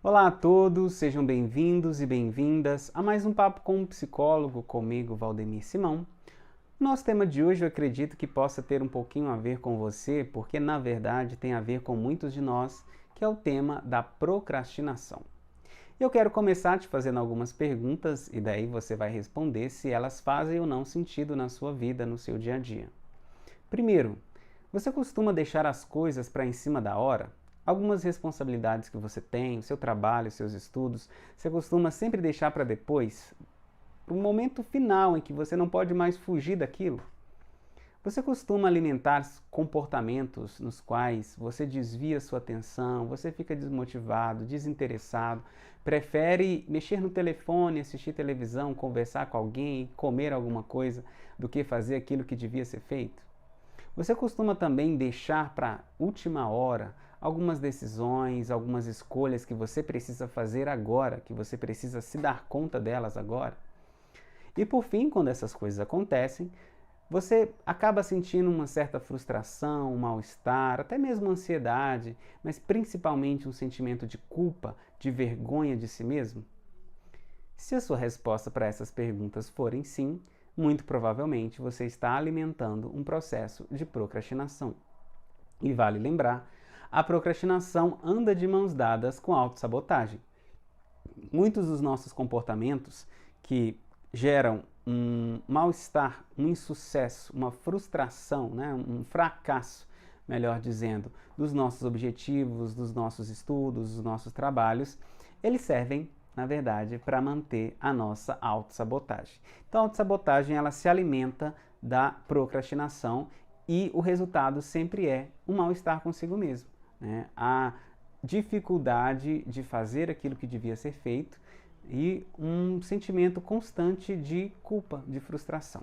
Olá a todos, sejam bem-vindos e bem-vindas a mais um Papo com um Psicólogo, comigo, Valdemir Simão. Nosso tema de hoje eu acredito que possa ter um pouquinho a ver com você, porque na verdade tem a ver com muitos de nós, que é o tema da procrastinação. Eu quero começar te fazendo algumas perguntas e daí você vai responder se elas fazem ou não sentido na sua vida, no seu dia a dia. Primeiro, você costuma deixar as coisas para em cima da hora? Algumas responsabilidades que você tem, o seu trabalho, os seus estudos, você costuma sempre deixar para depois, para o momento final em que você não pode mais fugir daquilo? Você costuma alimentar comportamentos nos quais você desvia sua atenção, você fica desmotivado, desinteressado, prefere mexer no telefone, assistir televisão, conversar com alguém, comer alguma coisa, do que fazer aquilo que devia ser feito? Você costuma também deixar para a última hora algumas decisões, algumas escolhas que você precisa fazer agora, que você precisa se dar conta delas agora? E por fim, quando essas coisas acontecem, você acaba sentindo uma certa frustração, um mal-estar, até mesmo ansiedade, mas principalmente um sentimento de culpa, de vergonha de si mesmo? Se a sua resposta para essas perguntas forem sim, muito provavelmente você está alimentando um processo de procrastinação. E vale lembrar, a procrastinação anda de mãos dadas com a autossabotagem. Muitos dos nossos comportamentos que geram um mal-estar, um insucesso, uma frustração, né, um fracasso, melhor dizendo, dos nossos objetivos, dos nossos estudos, dos nossos trabalhos, eles servem, na verdade, para manter a nossa autossabotagem. Então, a autossabotagem, ela se alimenta da procrastinação e o resultado sempre é um mal-estar consigo mesmo, né? A dificuldade de fazer aquilo que devia ser feito e um sentimento constante de culpa, de frustração.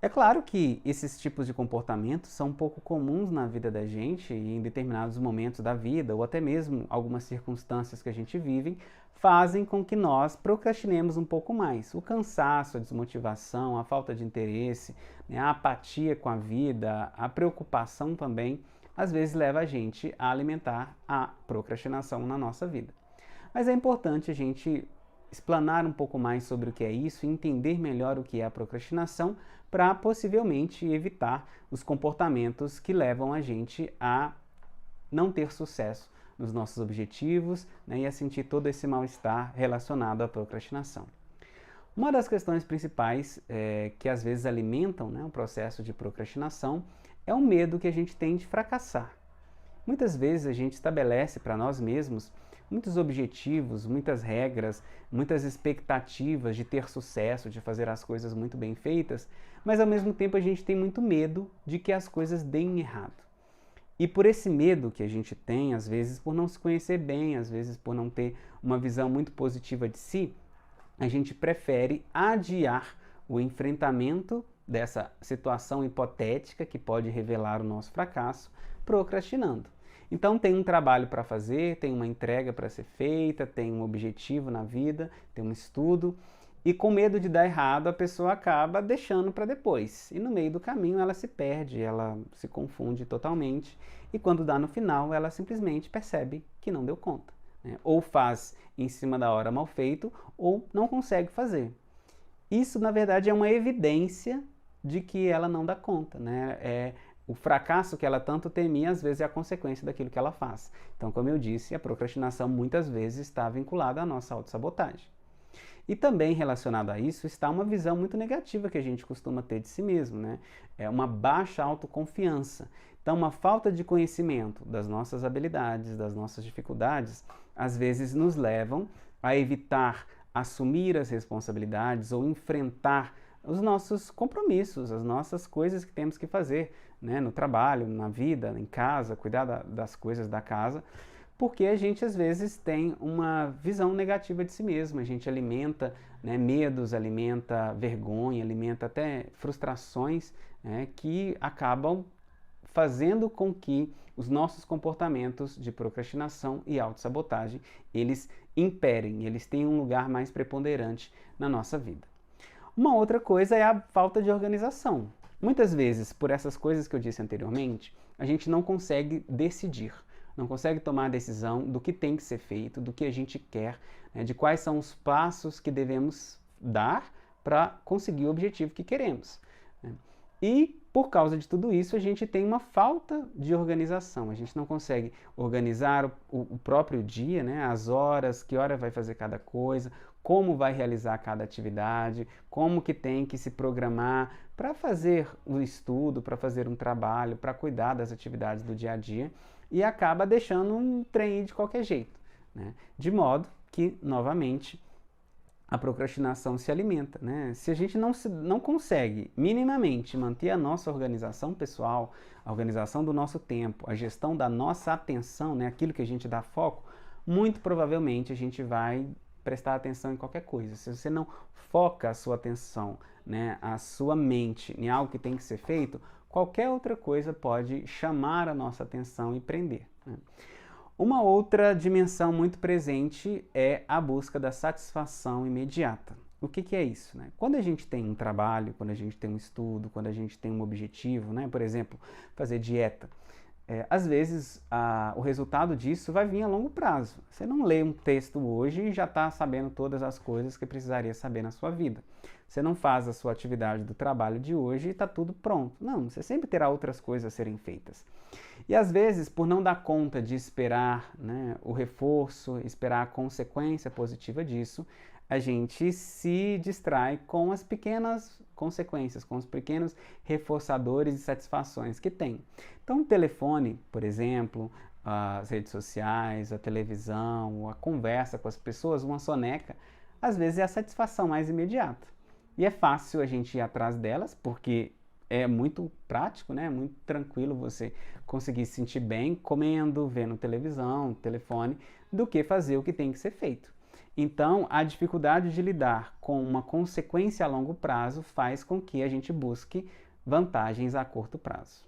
É claro que esses tipos de comportamentos são um pouco comuns na vida da gente e em determinados momentos da vida, ou até mesmo algumas circunstâncias que a gente vive, fazem com que nós procrastinemos um pouco mais. O cansaço, a desmotivação, a falta de interesse, né, a apatia com a vida, a preocupação também, às vezes leva a gente a alimentar a procrastinação na nossa vida. Mas é importante a gente explanar um pouco mais sobre o que é isso e entender melhor o que é a procrastinação para possivelmente evitar os comportamentos que levam a gente a não ter sucesso nos nossos objetivos, né, e a sentir todo esse mal-estar relacionado à procrastinação. Uma das questões principais que às vezes alimentam, né, o processo de procrastinação é o medo que a gente tem de fracassar. Muitas vezes a gente estabelece para nós mesmos muitos objetivos, muitas regras, muitas expectativas de ter sucesso, de fazer as coisas muito bem feitas, mas ao mesmo tempo a gente tem muito medo de que as coisas deem errado. E por esse medo que a gente tem, às vezes por não se conhecer bem, às vezes por não ter uma visão muito positiva de si, a gente prefere adiar o enfrentamento dessa situação hipotética que pode revelar o nosso fracasso, procrastinando. Então tem um trabalho para fazer, tem uma entrega para ser feita, tem um objetivo na vida, tem um estudo, e com medo de dar errado, a pessoa acaba deixando para depois. E no meio do caminho ela se perde, ela se confunde totalmente, e quando dá no final, ela simplesmente percebe que não deu conta, né? Ou faz em cima da hora mal feito, ou não consegue fazer. Isso, na verdade, é uma evidência de que ela não dá conta, né? O fracasso que ela tanto temia, às vezes, é a consequência daquilo que ela faz. Então, como eu disse, a procrastinação muitas vezes está vinculada à nossa autossabotagem. E também relacionado a isso está uma visão muito negativa que a gente costuma ter de si mesmo, né? É uma baixa autoconfiança. Então, uma falta de conhecimento das nossas habilidades, das nossas dificuldades, às vezes nos levam a evitar assumir as responsabilidades ou enfrentar os nossos compromissos, as nossas coisas que temos que fazer, né, no trabalho, na vida, em casa, cuidar das coisas da casa, porque a gente às vezes tem uma visão negativa de si mesmo, a gente alimenta, né, medos, alimenta vergonha, alimenta até frustrações, né, que acabam fazendo com que os nossos comportamentos de procrastinação e autossabotagem, eles imperem, eles tenham um lugar mais preponderante na nossa vida. Uma outra coisa é a falta de organização. Muitas vezes, por essas coisas que eu disse anteriormente, a gente não consegue decidir. não consegue tomar a decisão do que tem que ser feito, do que a gente quer, né, de quais são os passos que devemos dar para conseguir o objetivo que queremos, né? E por causa de tudo isso, a gente tem uma falta de organização. A gente não consegue organizar o próprio dia, né? As horas, que hora vai fazer cada coisa, como vai realizar cada atividade, como que tem que se programar para fazer o estudo, para fazer um trabalho, para cuidar das atividades do dia a dia, e acaba deixando um trem ir de qualquer jeito, né? De modo que, novamente, a procrastinação se alimenta, né? Se a gente não consegue minimamente manter a nossa organização pessoal, a organização do nosso tempo, a gestão da nossa atenção, né? Aquilo que a gente dá foco, muito provavelmente a gente vai prestar atenção em qualquer coisa. Se você não foca a sua atenção, né, a sua mente em algo que tem que ser feito, qualquer outra coisa pode chamar a nossa atenção e prender, né? Uma outra dimensão muito presente é a busca da satisfação imediata. O que é isso, né? Quando a gente tem um trabalho, quando a gente tem um estudo, quando a gente tem um objetivo, né? Por exemplo, fazer dieta, às vezes o resultado disso vai vir a longo prazo. Você não lê um texto hoje e já está sabendo todas as coisas que precisaria saber na sua vida. Você não faz a sua atividade do trabalho de hoje e está tudo pronto. Não, você sempre terá outras coisas a serem feitas. E às vezes, por não dar conta de esperar, né, o reforço, esperar a consequência positiva disso, a gente se distrai com as pequenas consequências, com os pequenos reforçadores e satisfações que tem. Então, o telefone, por exemplo, as redes sociais, a televisão, a conversa com as pessoas, uma soneca, às vezes é a satisfação mais imediata. E é fácil a gente ir atrás delas, porque é muito prático, né? Muito tranquilo você conseguir se sentir bem comendo, vendo televisão, telefone, do que fazer o que tem que ser feito. Então, a dificuldade de lidar com uma consequência a longo prazo faz com que a gente busque vantagens a curto prazo.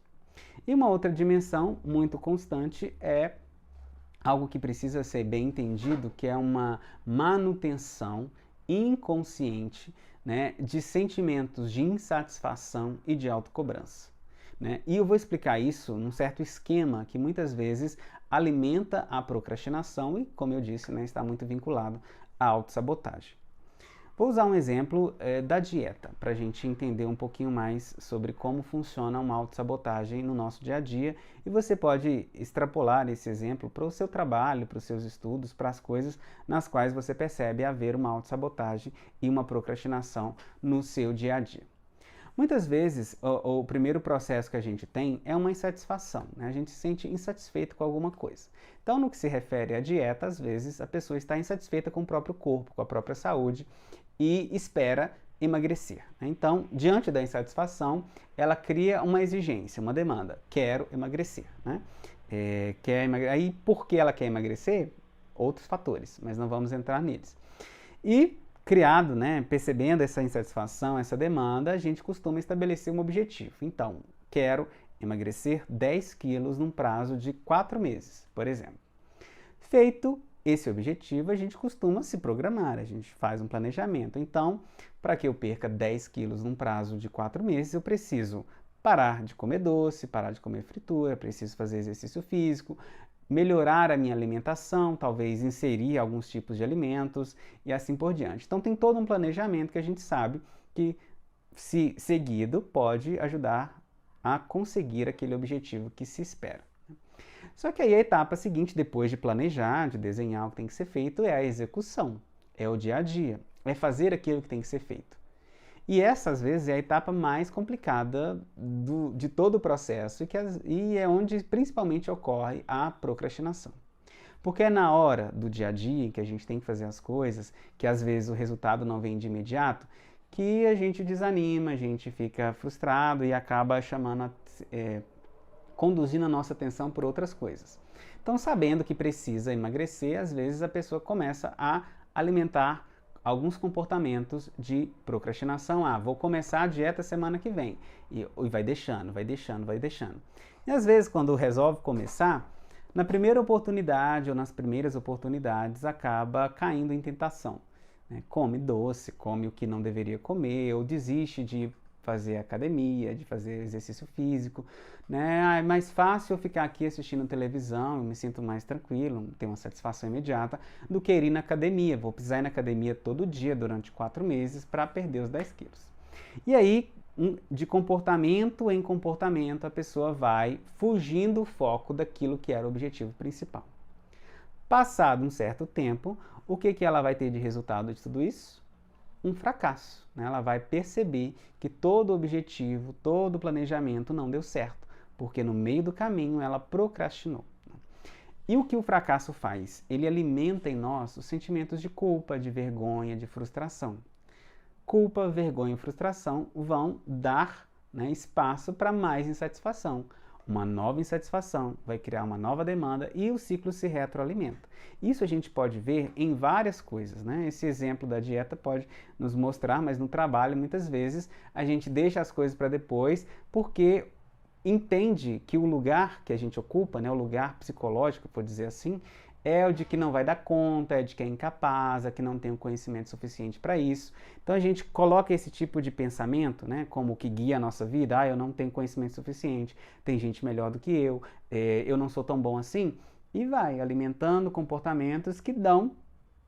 E uma outra dimensão muito constante é algo que precisa ser bem entendido, que é uma manutenção inconsciente, né, de sentimentos de insatisfação e de autocobrança, né? E eu vou explicar isso num certo esquema que muitas vezes alimenta a procrastinação e, como eu disse, né, está muito vinculado à autossabotagem. Vou usar um exemplo da dieta, para a gente entender um pouquinho mais sobre como funciona uma autossabotagem no nosso dia a dia, e você pode extrapolar esse exemplo para o seu trabalho, para os seus estudos, para as coisas nas quais você percebe haver uma autossabotagem e uma procrastinação no seu dia a dia. Muitas vezes, o primeiro processo que a gente tem é uma insatisfação, né? A gente se sente insatisfeito com alguma coisa. Então, no que se refere à dieta, às vezes a pessoa está insatisfeita com o próprio corpo, com a própria saúde e espera emagrecer, né? Então, diante da insatisfação, ela cria uma exigência, uma demanda. Quero emagrecer, né? Aí, por que ela quer emagrecer? Outros fatores, mas não vamos entrar neles. E criado, né, percebendo essa insatisfação, essa demanda, a gente costuma estabelecer um objetivo. Então, quero emagrecer 10 quilos num prazo de 4 meses, por exemplo. Feito esse objetivo, a gente costuma se programar, a gente faz um planejamento. Então, para que eu perca 10 quilos num prazo de 4 meses, eu preciso parar de comer doce, parar de comer fritura, preciso fazer exercício físico, melhorar a minha alimentação, talvez inserir alguns tipos de alimentos e assim por diante. Então tem todo um planejamento que a gente sabe que, se seguido, pode ajudar a conseguir aquele objetivo que se espera. Só que aí a etapa seguinte, depois de planejar, de desenhar o que tem que ser feito, é a execução, é o dia a dia, é fazer aquilo que tem que ser feito. E essa, às vezes, é a etapa mais complicada de todo o processo e é onde principalmente ocorre a procrastinação. Porque é na hora do dia a dia em que a gente tem que fazer as coisas, que às vezes o resultado não vem de imediato, que a gente desanima, a gente fica frustrado e acaba conduzindo a nossa atenção por outras coisas. Então, sabendo que precisa emagrecer, às vezes a pessoa começa a alimentar alguns comportamentos de procrastinação. Vou começar a dieta semana que vem. E vai deixando, vai deixando, vai deixando. E às vezes, quando resolve começar, na primeira oportunidade ou nas primeiras oportunidades, acaba caindo em tentação, né? Come doce, come o que não deveria comer, ou desiste de fazer academia, de fazer exercício físico, né? Ah, é mais fácil eu ficar aqui assistindo televisão, eu me sinto mais tranquilo, tenho uma satisfação imediata, do que ir na academia. Vou precisar ir na academia todo dia durante 4 meses para perder os 10 quilos. E aí, de comportamento em comportamento, a pessoa vai fugindo o foco daquilo que era o objetivo principal. Passado um certo tempo, o que ela vai ter de resultado de tudo isso? Um fracasso, né? Ela vai perceber que todo objetivo, todo planejamento não deu certo, porque no meio do caminho ela procrastinou. E o que o fracasso faz? Ele alimenta em nós os sentimentos de culpa, de vergonha, de frustração. Culpa, vergonha e frustração vão dar, né, espaço para mais insatisfação. Uma nova insatisfação vai criar uma nova demanda e o ciclo se retroalimenta. Isso a gente pode ver em várias coisas, né? Esse exemplo da dieta pode nos mostrar, mas no trabalho muitas vezes a gente deixa as coisas para depois porque entende que o lugar que a gente ocupa, né, o lugar psicológico, por dizer assim, é o de que não vai dar conta, é de que é incapaz, é que não tem o conhecimento suficiente para isso. Então a gente coloca esse tipo de pensamento, né, como o que guia a nossa vida. Ah, eu não tenho conhecimento suficiente, tem gente melhor do que eu não sou tão bom assim, e vai alimentando comportamentos que dão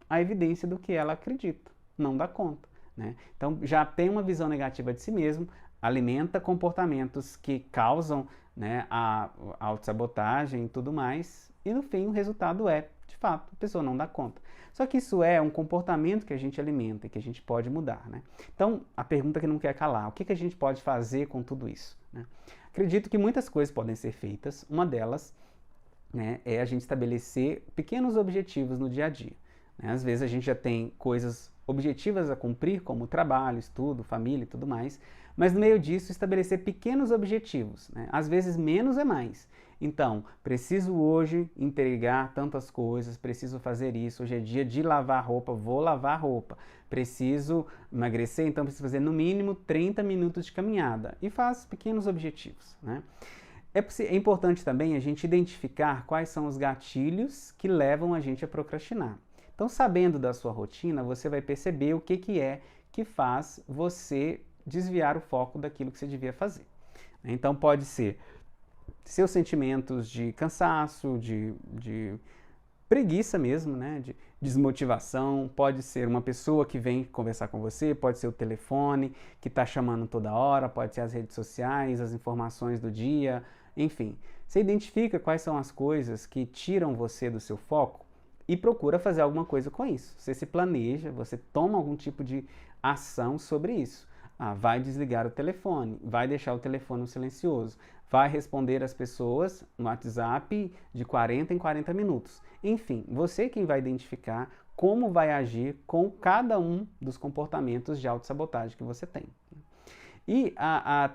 a evidência do que ela acredita, não dá conta, né? Então já tem uma visão negativa de si mesmo, alimenta comportamentos que causam, né, a autossabotagem e tudo mais, e no fim o resultado é, de fato, a pessoa não dá conta. Só que isso é um comportamento que a gente alimenta e que a gente pode mudar, né? Então, a pergunta que não quer calar, o que a gente pode fazer com tudo isso, né? Acredito que muitas coisas podem ser feitas, uma delas, né, é a gente estabelecer pequenos objetivos no dia a dia, né? Às vezes a gente já tem coisas objetivas a cumprir, como trabalho, estudo, família e tudo mais, mas no meio disso estabelecer pequenos objetivos, né? Às vezes menos é mais. Então, preciso hoje entregar tantas coisas, preciso fazer isso, hoje é dia de lavar roupa, vou lavar roupa. Preciso emagrecer, então preciso fazer no mínimo 30 minutos de caminhada. E faz pequenos objetivos, né? É importante também a gente identificar quais são os gatilhos que levam a gente a procrastinar. Então, sabendo da sua rotina, você vai perceber o que é que faz você desviar o foco daquilo que você devia fazer. Então, pode ser seus sentimentos de cansaço, de preguiça mesmo, né? De desmotivação, pode ser uma pessoa que vem conversar com você, pode ser o telefone que está chamando toda hora, pode ser as redes sociais, as informações do dia, enfim. Você identifica quais são as coisas que tiram você do seu foco e procura fazer alguma coisa com isso. Você se planeja, você toma algum tipo de ação sobre isso. Ah, vai desligar o telefone, vai deixar o telefone no silencioso, vai responder as pessoas no WhatsApp de 40 em 40 minutos. Enfim, você quem vai identificar como vai agir com cada um dos comportamentos de autossabotagem que você tem. E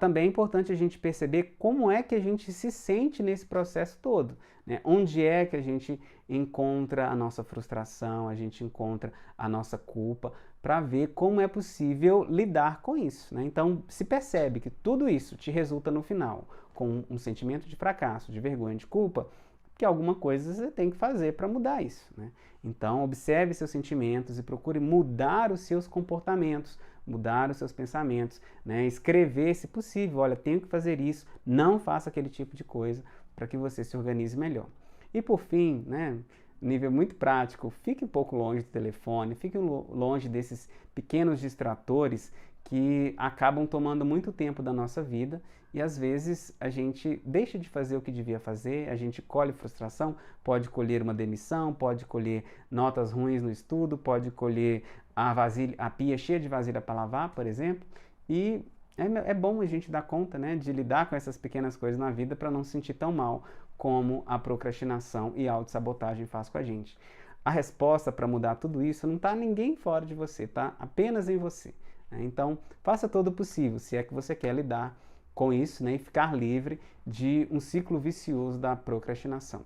também é importante a gente perceber como é que a gente se sente nesse processo todo, né? Onde é que a gente encontra a nossa frustração, a gente encontra a nossa culpa, para ver como é possível lidar com isso, né? Então, se percebe que tudo isso te resulta no final com um sentimento de fracasso, de vergonha, de culpa, que alguma coisa você tem que fazer para mudar isso, né? Então, observe seus sentimentos e procure mudar os seus comportamentos, mudar os seus pensamentos, né? Escrever, se possível, olha, tenho que fazer isso, não faça aquele tipo de coisa para que você se organize melhor. E por fim, né, nível muito prático, fique um pouco longe do telefone, fique longe desses pequenos distratores que acabam tomando muito tempo da nossa vida e às vezes a gente deixa de fazer o que devia fazer, a gente colhe frustração, pode colher uma demissão, pode colher notas ruins no estudo, pode colher a pia cheia de vasilha para lavar, por exemplo, e é bom a gente dar conta, né, de lidar com essas pequenas coisas na vida para não se sentir tão mal como a procrastinação e a autossabotagem faz com a gente. A resposta para mudar tudo isso não está ninguém fora de você, está apenas em você. Então, faça todo o possível, se é que você quer lidar com isso, né, e ficar livre de um ciclo vicioso da procrastinação.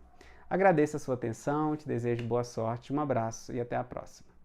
Agradeço a sua atenção, te desejo boa sorte, um abraço e até a próxima.